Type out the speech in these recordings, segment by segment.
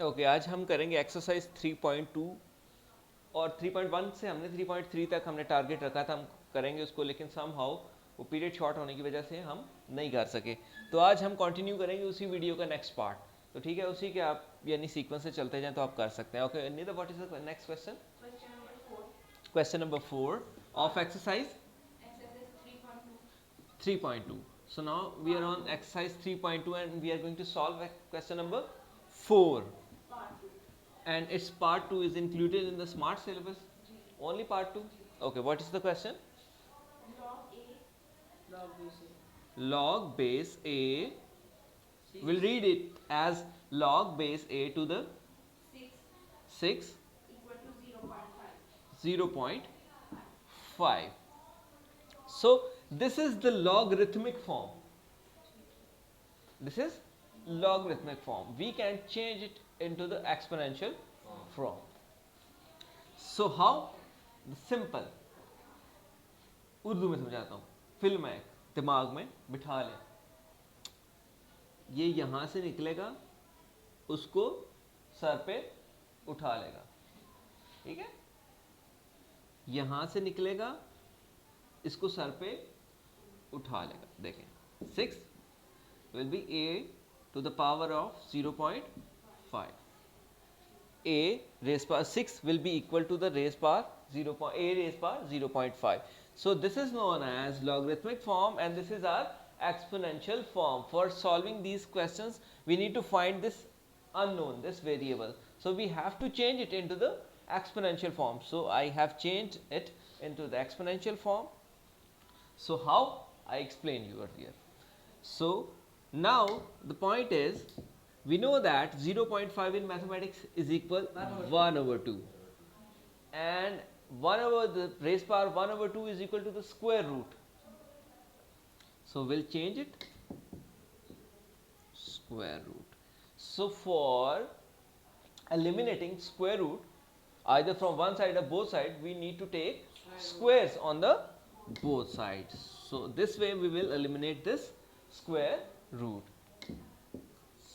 Okay आज हम करेंगे एक्सरसाइज 3.2 और 3.1 से हमने 3.3 तक हमने टारगेट रखा था, हम करेंगे उसको, लेकिन सम हाउ वो पीरियड शॉर्ट होने की वजह से हम नहीं कर सके। तो आज हम कंटिन्यू करेंगे उसी वीडियो का नेक्स्ट पार्ट। तो ठीक है, उसी के आप यानी सीक्वेंस से चलते जाएं तो आप कर सकते हैं। Okay Nida, what is the next question? Question number 4 of exercise 3.2. So now we are on exercise 3.2 and we are going to solve question number 4. And its part 2 is included in the smart syllabus. Only part 2. Okay, what is the question? Log base a. We'll read it as log base a to the 6 0.5. So this is the logarithmic form. This is logarithmic form. We can change it into the exponential form. So how? Simple. Urdu में समझाता हूँ। Film है, दिमाग में बिठा लें। ये यहाँ से निकलेगा, उसको सर पे उठा लेगा, ठीक है? यहाँ से निकलेगा, इसको सर पे उठा लेगा। देखें, 6 will be a to the power of 0.5. A raised power 6 will be equal to the raised power 0. A raised power 0.5. So this is known as logarithmic form and this is our exponential form. For solving these questions, we need to find this unknown, this variable. So we have to change it into the exponential form. So I have changed it into the exponential form. So how? I explained you earlier. So now the point is, we know that 0.5 in mathematics is equal 1 over 2 and 1 over the raised power 1 over 2 is equal to the square root. So we'll change it, square root. So for eliminating square root either from one side or both sides, we need to take squares on the both sides. So this way we will eliminate this square root.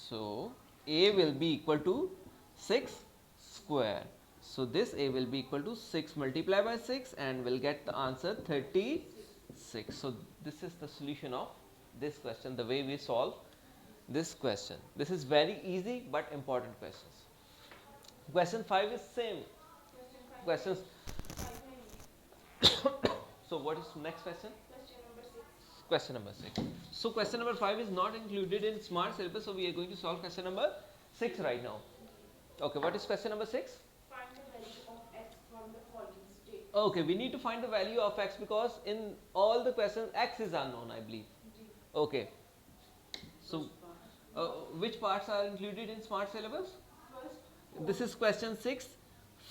So a will be equal to 6 square. So this a will be equal to 6 multiplied by 6 and we'll get the answer 36. So this is the solution of this question, the way we solve this question. This is very easy but important questions. Question 5 is same questions. So what is next question? Question number 6. So question number 5 is not included in smart syllabus, so we are going to solve question number 6 right now. Okay, what is question number 6? Okay, we need to find the value of x because in all the questions x is unknown, I believe. Okay, so which parts are included in smart syllabus? This is question 6,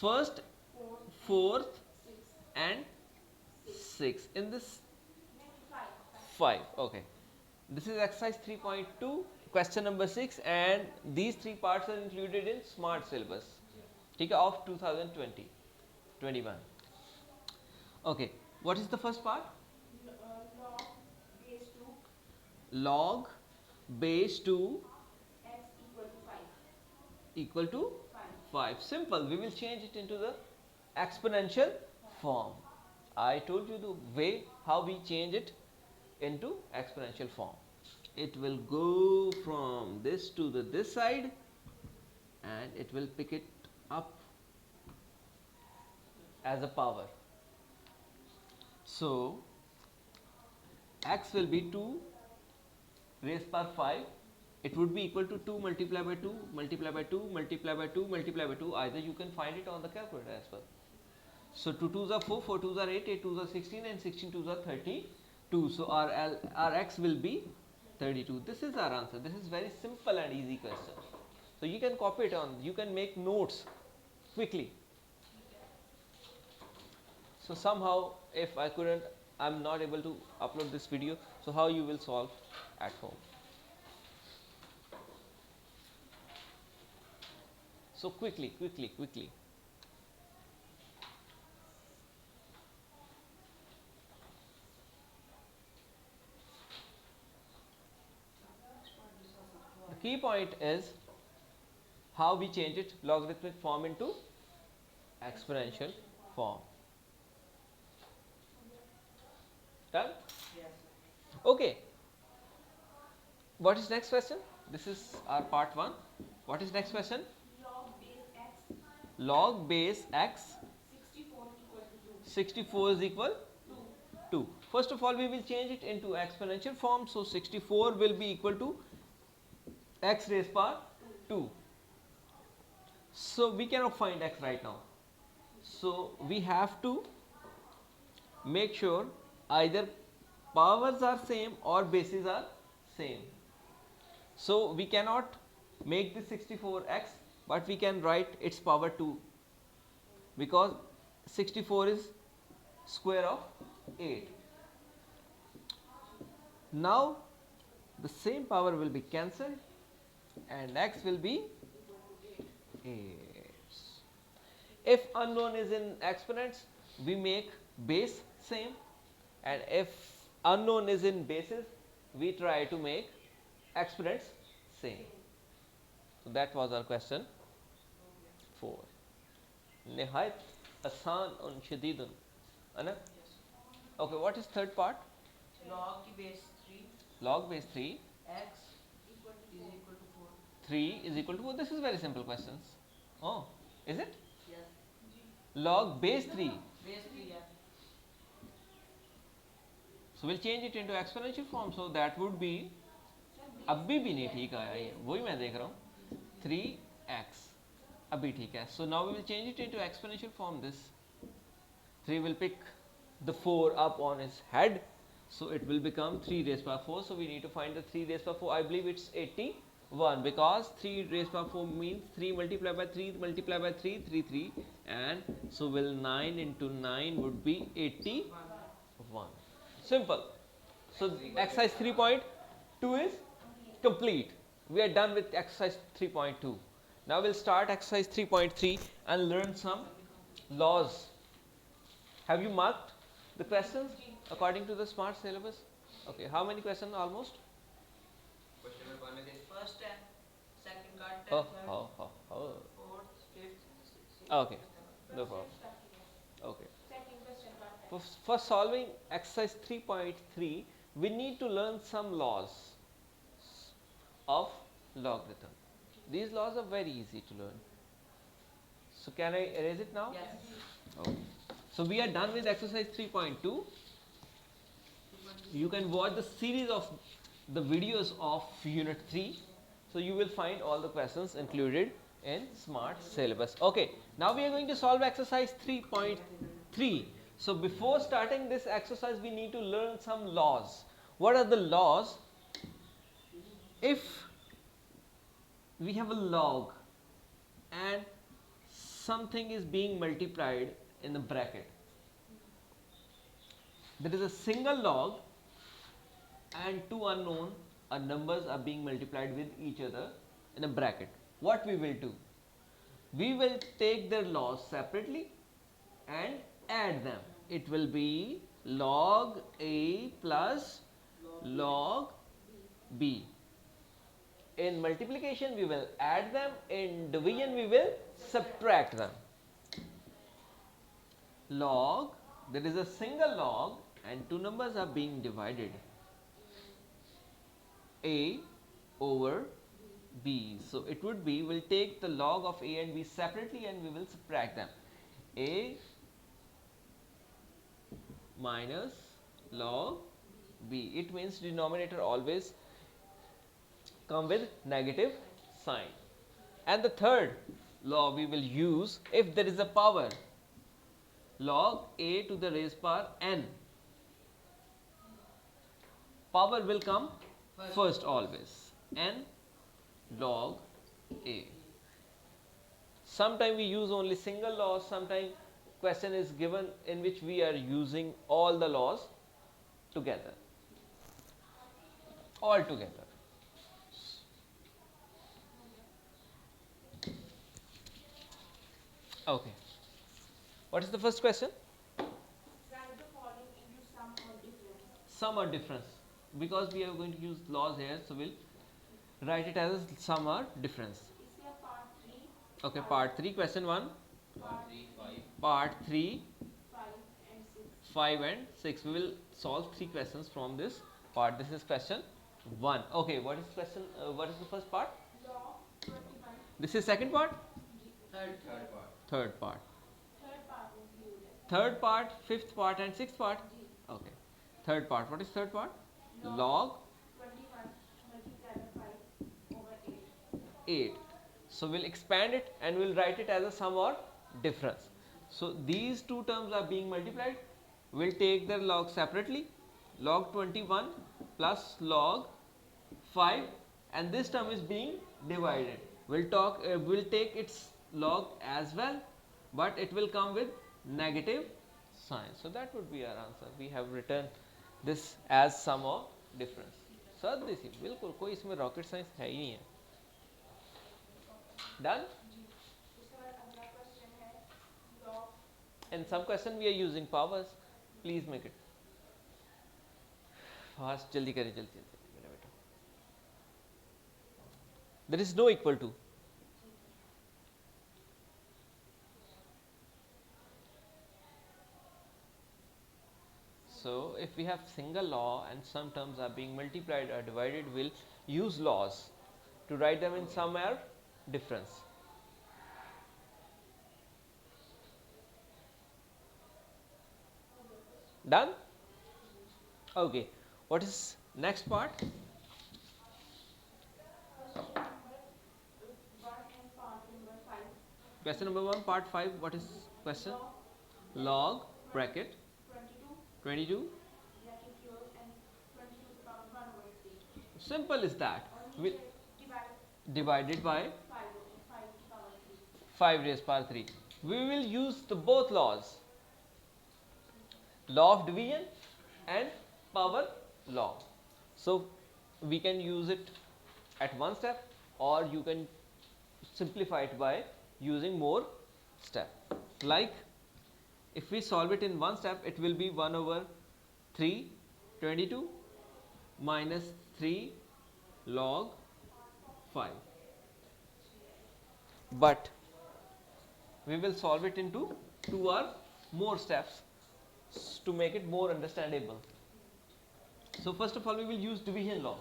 first, fourth and 6. In this 5. Okay, this is exercise 3.2 question number 6 and these three parts are included in smart syllabus, ठीक है, of 2020-21. Okay, what is the first part? Log base 2 equal to 5. Simple, we will change it into the exponential form. I told you the way how we change it into exponential form. It will go from this to the this side and it will pick it up as a power. So x will be 2 raised power 5. It would be equal to 2 multiplied by 2 multiplied by 2 multiplied by 2 multiplied by 2. Either you can find it on the calculator as well. So 2 2s are 4, 4 2s are 8, 8 2s are 16 and 16 2s are 32. So our x will be 32. This is our answer. This is very simple and easy question. So you can copy it on, you can make notes quickly. So somehow if I'm not able to upload this video, so how you will solve at home. So quickly. The key point is how we change it logarithmic form into exponential form. Done? Okay. What is next question? This is our part 1. What is next question? Log base x 64 is equal 2. First of all, we will change it into exponential form. So 64 will be equal to x raised power 2. So we cannot find x right now. So we have to make sure either powers are same or bases are same. So we cannot make this 64x, but we can write its power 2, because 64 is square of 8. Now the same power will be cancelled and x will be 8. If unknown is in exponents, we make base same, and if unknown is in bases, we try to make exponents same. So that was our question 4. Nihayat आसान और शदीदुन, है ना? Okay, what is third part? Log base 3. Log base 3. X is equal to 4. 3 is equal to 4. This is very simple questions. Oh, is it? Yes. Log base 3. Base 3, yeah. So we'll change it into exponential form. So that would be, अभी भी नहीं ठीक आया ये, वही मैं देख रहा हूँ, 3x अभी ठीक है. So now we will change it into exponential form. This 3 will pick the 4 up on its head, so it will become 3 raised power 4. So we need to find the 3 raised power 4. I believe it's 81, because 3 raised power 4 means 3 multiplied by 3 multiplied by 3, 3 3, and so will 9 into 9 would be 81. Simple. So exercise 3.2 is complete. We are done with exercise 3.2. Now we'll start exercise 3.3 and learn some laws. Have you marked the questions according to the SMART syllabus? Okay, how many questions almost? First 10, second got 10, Oh. fourth, fifth, sixth. Okay, no problem. Okay. For solving exercise 3.3, we need to learn some laws of logarithm. These laws are very easy to learn. So can I erase it now? Yes. Okay. So we are done with exercise 3.2. You can watch the series of the videos of unit 3. So you will find all the questions included in SMART syllabus. Okay, now we are going to solve exercise 3.3. So before starting this exercise, we need to learn some laws. What are the laws? If we have a log and something is being multiplied in the bracket, there is a single log and two unknown numbers are being multiplied with each other in a bracket. What we will do? We will take their laws separately and add them. It will be log A plus log B. In multiplication we will add them, in division we will subtract them. Log, there is a single log and two numbers are being divided. A over B. So it would be, we'll take the log of A and B separately and we will subtract them. A minus log B. It means denominator always come with negative sign. And the third law we will use, if there is a power, log A to the raised power n. Power will come first always. N log A. Sometimes we use only single laws, sometimes question is given in which we are using all the laws together. All together. Okay. What is the first question? Write the following into sum or difference. Sum or difference. Because we are going to use laws here, so we'll write it as a sum or difference. इसका part 3 Okay, part 3, question 1. Part 3, Part 3, 5 and 6. 5 and 6. We will solve 3 questions from this part. This is question 1. Okay, what is question? What is the first part? Log 21. This is second part? Third. Third part. Third part included. Third part, fifth part and sixth part? G. Okay. Third part. What is third part? Log Log 21 multiplied by 5 over 8. 8. So we'll expand it and we'll write it as a sum or difference. So these two terms are being multiplied. We'll take their log separately. Log 21 plus log 5, and this term is being divided. We'll take its log as well, but it will come with negative sign. So that would be our answer. We have written this as sum or difference. सादी सी बिल्कुल, कोई इसमें rocket science है ही नहीं है. Done? उसके बाद अगला क्वेश्चन है log In some question we are using powers. Please make it fast. जल्दी करें, जल्दी मेरा बेटा. There is no equal to. So if we have single law and some terms are being multiplied or divided, we'll use laws to write them in sum or difference. Done? Okay. What is next part? question number 1 and part number 5. Question number 1, part 5. What is question? Log Log bracket 22 22. bracket close and 22 to the power 1 over 3. Simple is that. और We नीचे divide divided by 5 to the power 3. 5 raised power 3. We will use the both laws, law of division and power law. So we can use it at one step, or you can simplify it by using more step. Like if we solve it in one step, it will be 1 over 3 22 minus 3 log 5. But we will solve it into 2 or more steps to make it more understandable. So first of all, we will use division law.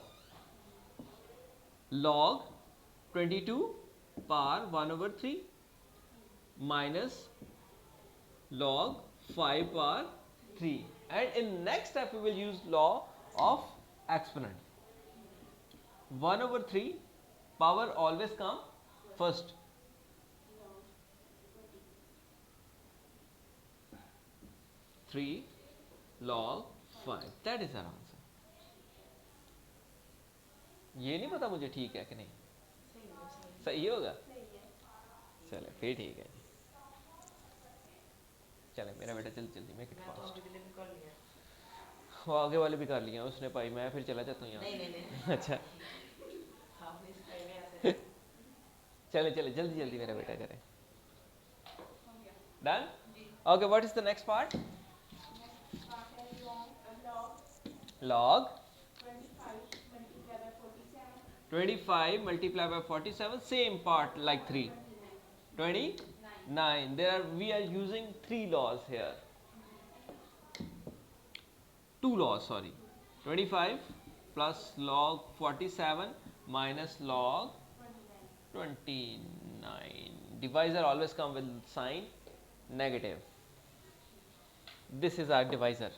Log 22 power 1 over 3 minus log 5 power 3, and in next step we will use law of exponent. 1 over 3 power always come first. 3 log 5. That is our answer. ये नहीं पता मुझे ठीक है कि नहीं. सही होगा. चले फिर ठीक है जी. चले मेरा बेटा जल्दी जल्दी मेक इट मैं तो फास्ट. अभी के लिए भी कर लिया. वो आगे वाले भी कर लिए हैं उसने पाई. मैं फिर चला जाता हूँ यहाँ. नहीं. अच्छा आपने इस टाइम में ऐसे चले चले जल्दी जल्दी मेरा बेटा करे. हो गया Done? Ji. Okay, what is the next part? next part है log Log 25 multiplied by 47 25 multiplied by 47. Same part like 3. 29. We are using 3 laws here. 2 laws, sorry. 25 plus log 47 minus log 29. Divisor always come with sign negative. This is our divisor.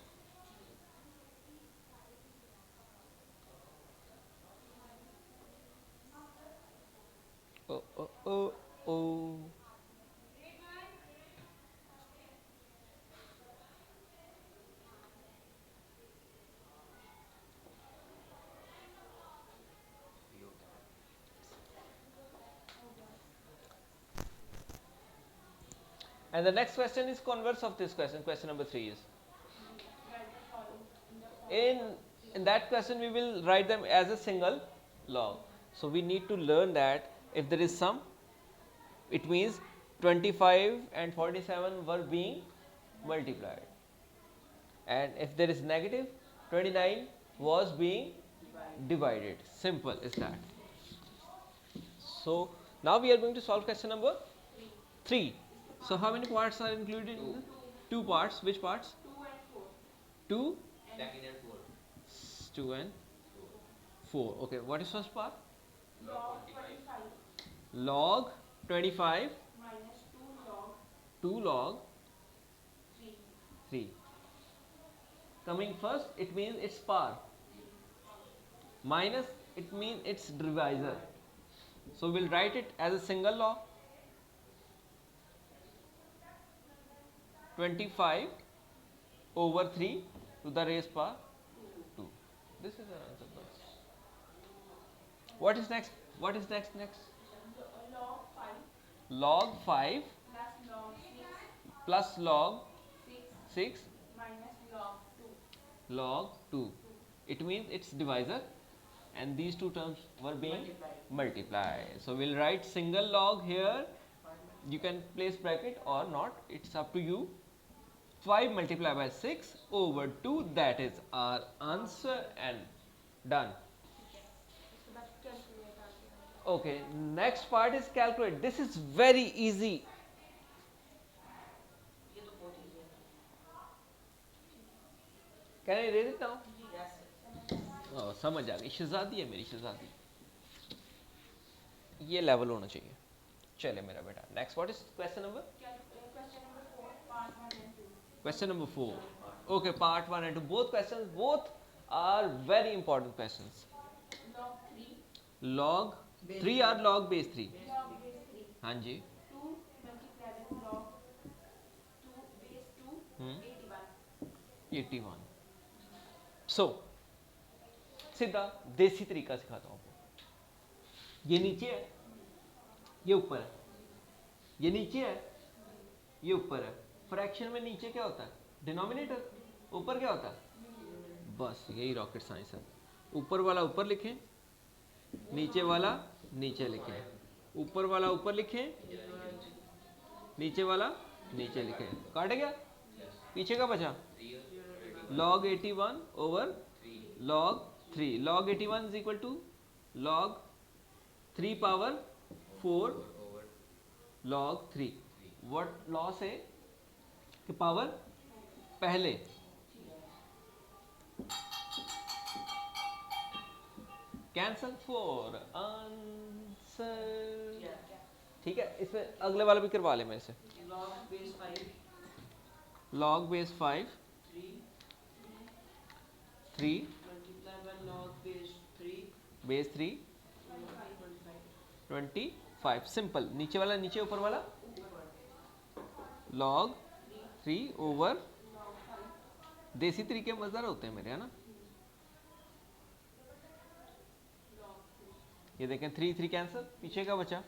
Oh. And the next question is converse of this question. Question number 3 is. write the following in the form In that question we will write them as a single log. So we need to learn that if there is sum, it means 25 and 47 were being multiplied, and if there is negative, 29 was being divided. Simple is that. So Now we are going to solve question number 3. So how many parts are included in this? 2 parts. Which parts? 2, Second and fourth. 2 and 4. Okay, what is first part? log 25 Log 25 minus 2 log 2 log 3. 3. Coming first, it means its power. Minus, it means its divisor. So we'll write it as a single log. 25 over 3 to the raised power 2. This is our answer. What is next? What is next? Log 5 Log 5 plus log 6 plus log 6 6 minus log 2. log 2. It means its divisor, and these two terms were being multiplied. So we'll write single log here. You can place bracket or not, it's up to you. 5 multiplied by 6 over 2, that is our answer, and done. उसके बाद calculate आ गया. Okay, next part is calculate. This is very easy. ये तो बहुत easy है. Can I read it now? Yes, sir. Oh, समझ आ गई. शहजादी है मेरी शहजादी. ये लेवल होना चाहिए. चले मेरा बेटा. Next, what is question number? Question number 4 part 1 and 2. Question number 4. Okay, part 1 and 2. Both questions, both are very important questions. Log 3 Log 3 or log base 3? log base 3. हाँ जी. 2 multiplied with log 2 base 2 81. 81. So, सीधा देसी तरीका सिखाता हूँ आपको. ये नीचे है, ये ऊपर है. ये नीचे है, ये ऊपर है. फ्रैक्शन में नीचे क्या होता है? डिनोमिनेटर. ऊपर क्या होता है? बस यही रॉकेट साइंस है. ऊपर वाला ऊपर लिखें, नीचे वाला नीचे लिखें. ऊपर वाला ऊपर लिखें, नीचे वाला नीचे लिखें. काट गया? पीछे का बचा? log 81 over log 3. Log 81 is equal to log 3 power 4 log 3. What loss है कि पावर पहले कैंसल फॉर आंसर. Yeah. ठीक है, इसमें अगले वाला भी करवा ले मेरे से. Log base 5 log base 5 3 multiply by log base 3 base 3 25. Simple. नीचे वाला नीचे, ऊपर वाला log 3 over. देसी तरीके मजेदार होते हैं मेरे, है ना. ये देखें 3 3 कैंसिल. पीछे का बचा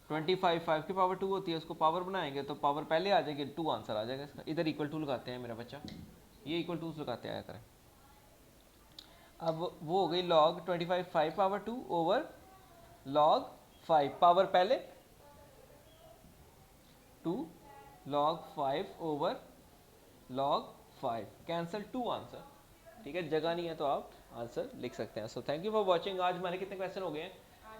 25. 5 की पावर 2 होती है, उसको पावर बनाएंगे तो पावर पहले आ जाएगी, 2 आंसर आ जाएगा इसका. इधर इक्वल टू लगाते हैं मेरा बच्चा, ये इक्वल टू लगाते आया करें. अब वो हो गई log 25 5 power 2 over log 5 power पहले 2 log 5 over log 5 cancel 2 answer. ठीक है, जगह नहीं है तो आप आंसर लिख सकते हैं. So thank you for watching. आज हमारे कितने क्वेश्चन हो गए हैं?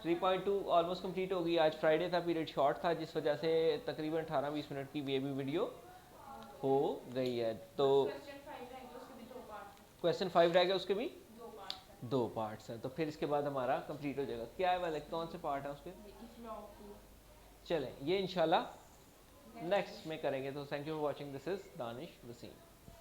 3.2 ऑलमोस्ट कंप्लीट हो गई. आज फ्राइडे था, पीरियड शॉर्ट था, जिस वजह से तकरीबन 18-20 मिनट की ये भी वीडियो हो गई है. तो Question 5 रह गया, उसके भी 2 parts. क्वेश्चन 5 रह गया, उसके भी 2 parts 2 पार्ट्स हैं. हैं. तो फिर इसके बाद हमारा कंप्लीट हो जाएगा. क्या है वाले कौन से पार्ट है उसके? If log 2. चलें, ये इंशाल्लाह नेक्स्ट में करेंगे. तो thank you for watching. This is Danish Wasim.